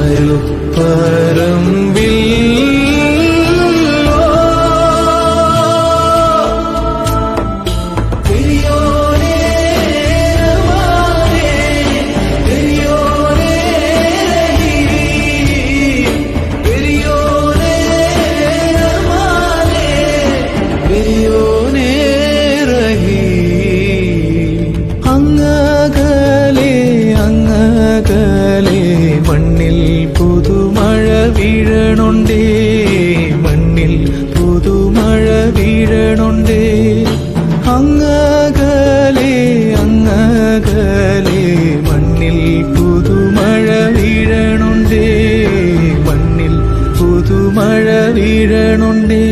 മരുപ്പറമ്പിൽ മണ്ണിൽ പുതുമഴ വീഴണുണ്ടേ, മണ്ണിൽ പുതുമഴ വീഴണുണ്ടേ. അങ്ങകലെ അങ്ങകലെ മണ്ണിൽ പുതുമഴ വീഴണുണ്ടേ, മണ്ണിൽ പുതുമഴ വീഴണുണ്ടേ.